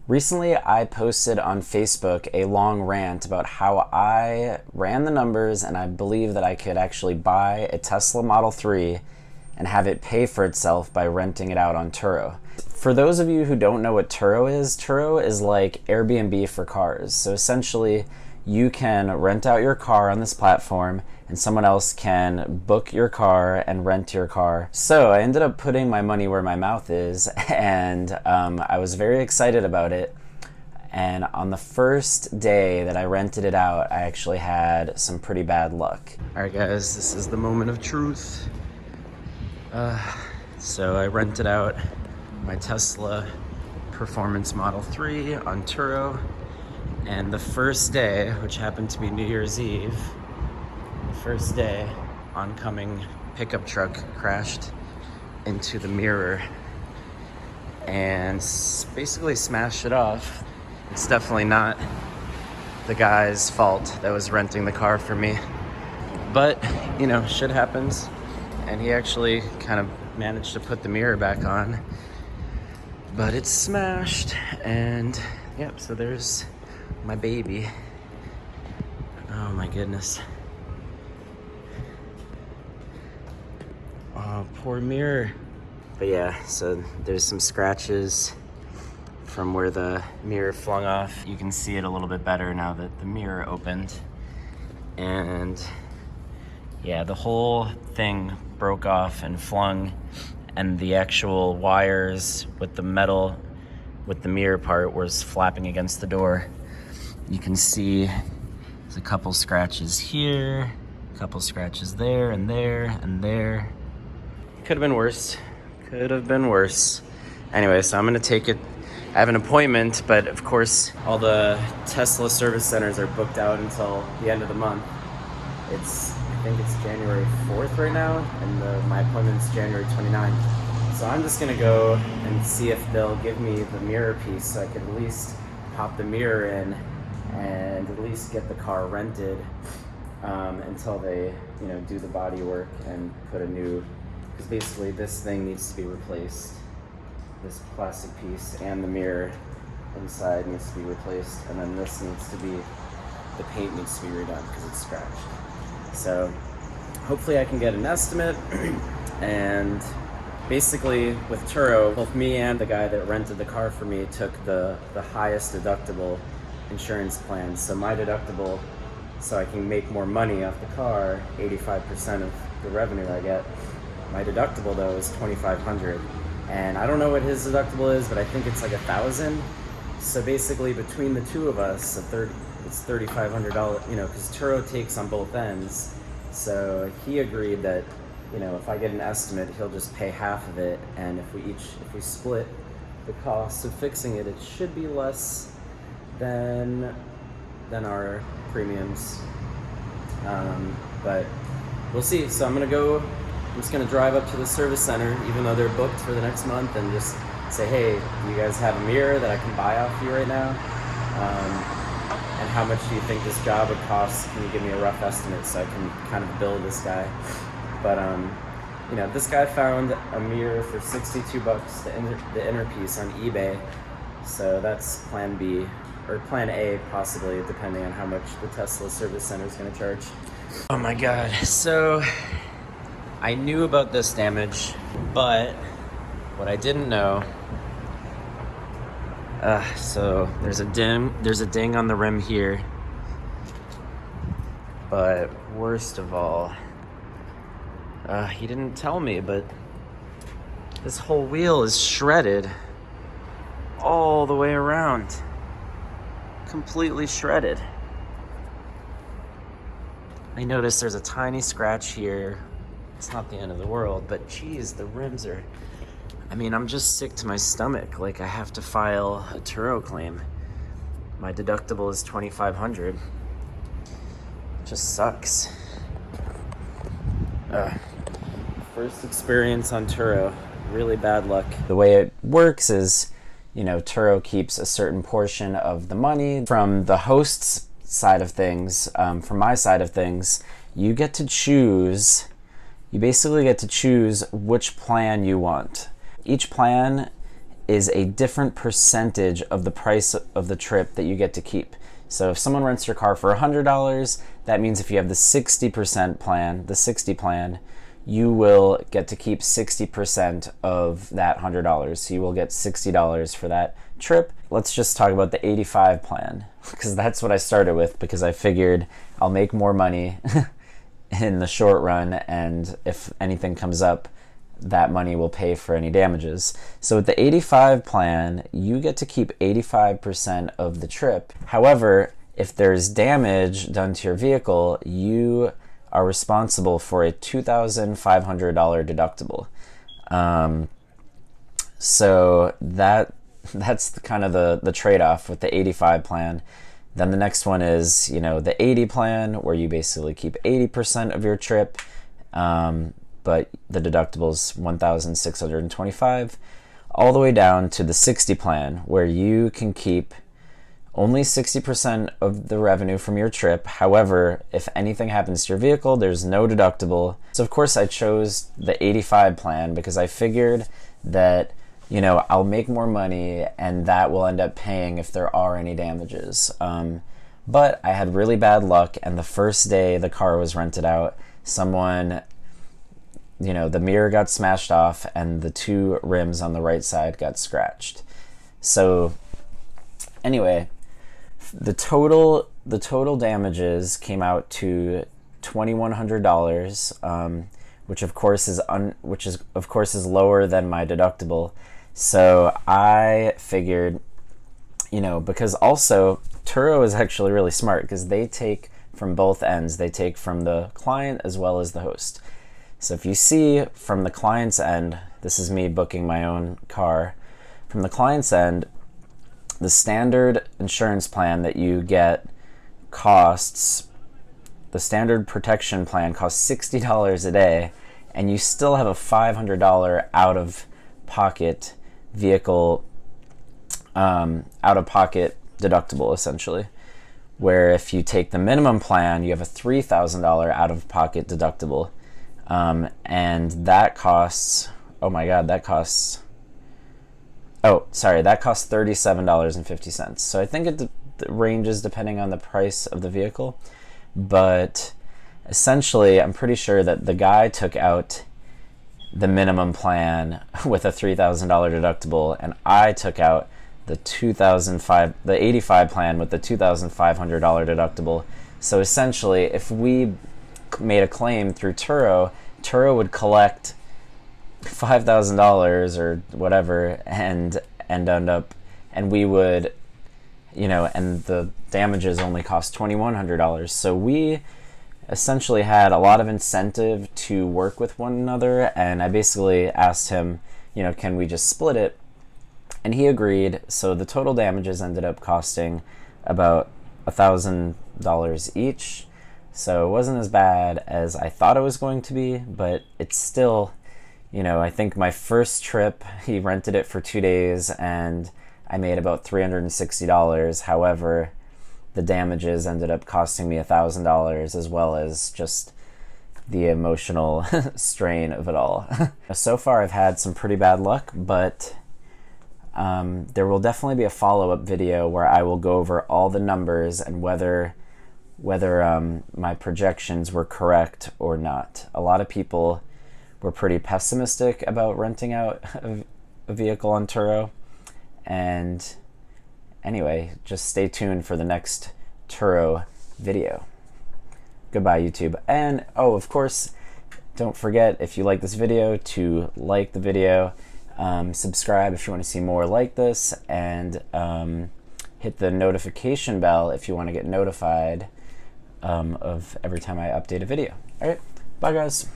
Recently, I posted on Facebook a long rant about how I ran the numbers and I believe that I could actually buy a Tesla Model 3 and have it pay for itself by renting it out on Turo. For those of you who don't know what Turo is like Airbnb for cars. So essentially, you can rent out your car on this platform and someone else can book your car and rent your car. So I ended up putting my money where my mouth is, and I was very excited about it. And on the first day that I rented it out, I actually had some pretty bad luck. All right, guys, this is the moment of truth. So I rented out my Tesla Performance Model 3 on Turo, and the first day, which happened to be New Year's Eve, the first day, oncoming pickup truck crashed into the mirror and basically smashed it off. It's definitely not the guy's fault that was renting the car for me, but you know, shit happens. And he actually kind of managed to put the mirror back on, but it's smashed. And yep, so there's my baby. Oh my goodness. Oh, poor mirror. But yeah, so there's some scratches from where the mirror flung off. You can see it a little bit better now that the mirror opened. And yeah, the whole thing broke off and flung, and the actual wires with the metal, with the mirror part, was flapping against the door. You can see there's a couple scratches here, a couple scratches there and there and there. Could have been worse. Could have been worse. Anyway, so I'm gonna take it. I have an appointment, but of course, all the Tesla service centers are booked out until the end of the month. I think it's January 4th right now, and my appointment's January 29th. So I'm just gonna go and see if they'll give me the mirror piece so I can at least pop the mirror in and at least get the car rented until they, you know, do the body work and put a new, because basically this thing needs to be replaced. This plastic piece and the mirror inside needs to be replaced, and then this needs to be, the paint needs to be redone because it's scratched. So hopefully I can get an estimate. And basically with Turo, both me and the guy that rented the car for me took the highest deductible insurance plan. So my deductible, so I can make more money off the car, 85% of the revenue I get. My deductible though is $2,500. And I don't know what his deductible is, but I think it's like $1,000. So basically between the two of us, it's $3,500, you know, because Turo takes on both ends. So he agreed that, you know, if I get an estimate, he'll just pay half of it, and if we split the cost of fixing it, it should be less than our premiums. But we'll see. So I'm just gonna drive up to the service center, even though they're booked for the next month, and just say, hey, do you guys have a mirror that I can buy off you right now? And how much do you think this job would cost? Can you give me a rough estimate so I can kind of bill this guy? But you know, this guy found a mirror for $62, the inner piece, on eBay. So that's plan B, or plan A possibly, depending on how much the Tesla service center is going to charge. Oh my God! So I knew about this damage, but what I didn't know. So there's a ding on the rim here, but worst of all, he didn't tell me, but this whole wheel is shredded all the way around, completely shredded. I noticed there's a tiny scratch here. It's not the end of the world, but geez, the rims are, I mean, I'm just sick to my stomach. Like, I have to file a Turo claim. My deductible is $2,500. Just sucks. First experience on Turo, really bad luck. The way it works is, you know, Turo keeps a certain portion of the money from the host's side of things. From my side of things, you get to choose. You basically get to choose which plan you want. Each plan is a different percentage of the price of the trip that you get to keep. So if someone rents your car for $100, that means if you have the 60% plan, the 60 plan, you will get to keep 60% of that $100. So you will get $60 for that trip. Let's just talk about the 85 plan, because that's what I started with, because I figured I'll make more money in the short run, and if anything comes up, that money will pay for any damages. So with the 85 plan, you get to keep 85% of the trip. However, if there's damage done to your vehicle, you are responsible for a $2,500 deductible. So that's kind of the trade-off with the 85 plan. Then the next one is, the 80 plan, where you basically keep 80% of your trip, but the deductible is $1,625, all the way down to the 60 plan, where you can keep only 60% of the revenue from your trip. However, if anything happens to your vehicle, there's no deductible. So of course I chose the 85 plan because I figured that, I'll make more money and that will end up paying if there are any damages. But I had really bad luck, and the first day the car was rented out, someone, the mirror got smashed off and the 2 rims on the right side got scratched. So anyway, the total damages came out to $2,100, which of course is lower than my deductible. So I figured, because also Turo is actually really smart, because they take from both ends. They take from the client as well as the host. So if you see from the client's end, this is me booking my own car. From the client's end, the standard insurance plan that you get the standard protection plan costs $60 a day, and you still have a $500 out-of-pocket vehicle, out-of-pocket deductible, essentially. Where if you take the minimum plan, you have a $3,000 out-of-pocket deductible. And that costs $37.50. So I think it ranges depending on the price of the vehicle, but essentially I'm pretty sure that the guy took out the minimum plan with a $3,000 deductible, and I took out the 85 plan with the $2,500 deductible. So essentially, if we made a claim through Turo would collect $5,000 or whatever, and we would, and the damages only cost $2,100. So we essentially had a lot of incentive to work with one another, and I basically asked him, can we just split it? And he agreed. So the total damages ended up costing about $1,000 each. So it wasn't as bad as I thought it was going to be, but it's still, I think my first trip, he rented it for 2 days and I made about $360. However, the damages ended up costing me $1,000, as well as just the emotional strain of it all. So far I've had some pretty bad luck, but there will definitely be a follow-up video where I will go over all the numbers and whether my projections were correct or not. A lot of people were pretty pessimistic about renting out a vehicle on Turo, and anyway, just stay tuned for the next Turo video. Goodbye, YouTube. And of course, don't forget, if you like this video, to like the video, subscribe if you want to see more like this, and hit the notification bell if you want to get notified of every time I update a video. All right, bye guys.